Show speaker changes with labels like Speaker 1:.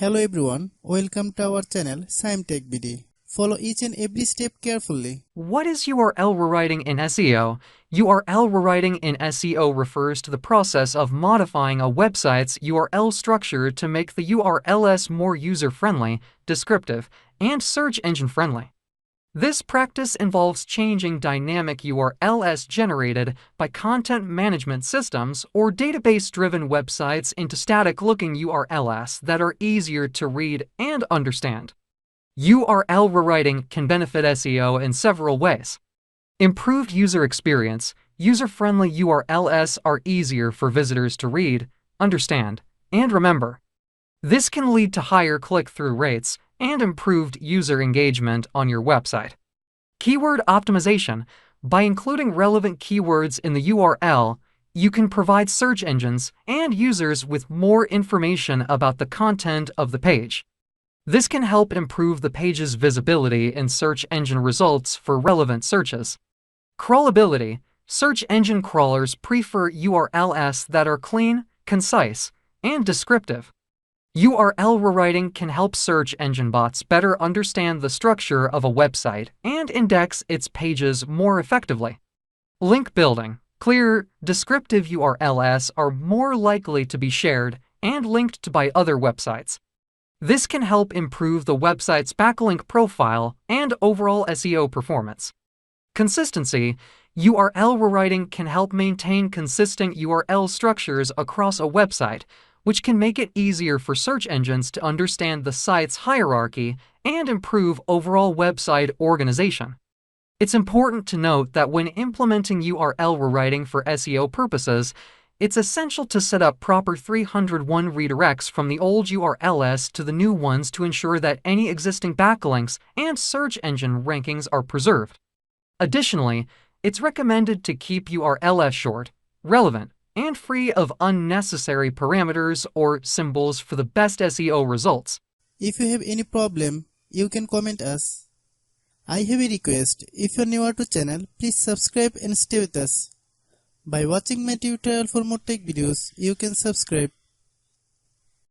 Speaker 1: Hello everyone, welcome to our channel Shaem Tech BD. Follow each and every step carefully.
Speaker 2: What is URL rewriting in SEO? URL rewriting in SEO refers to the process of modifying a website's URL structure to make the URLs more user-friendly, descriptive, and search engine-friendly. This practice involves changing dynamic URLs generated by content management systems or database-driven websites into static-looking URLs that are easier to read and understand. URL rewriting can benefit SEO in several ways. Improved user experience. User-friendly URLs are easier for visitors to read, understand, and remember. This can lead to higher click-through rates and improved user engagement on your website. Keyword optimization. By including relevant keywords in the URL, you can provide search engines and users with more information about the content of the page. This can help improve the page's visibility in search engine results for relevant searches. Crawlability. Search engine crawlers prefer URLs that are clean, concise, and descriptive. URL rewriting can help search engine bots better understand the structure of a website and index its pages more effectively. Link building. Clear, descriptive URLs are more likely to be shared and linked to by other websites. This can help improve the website's backlink profile and overall SEO performance. Consistency. URL rewriting can help maintain consistent URL structures across a website, which can make it easier for search engines to understand the site's hierarchy and improve overall website organization. It's important to note that when implementing URL rewriting for SEO purposes, it's essential to set up proper 301 redirects from the old URLs to the new ones to ensure that any existing backlinks and search engine rankings are preserved. Additionally, it's recommended to keep URLs short, relevant, and free of unnecessary parameters or symbols for the best SEO results.
Speaker 1: If you have any problem, you can comment us. I have a request. If you are new to channel, please subscribe and stay with us. By watching my tutorial for more tech videos, you can subscribe.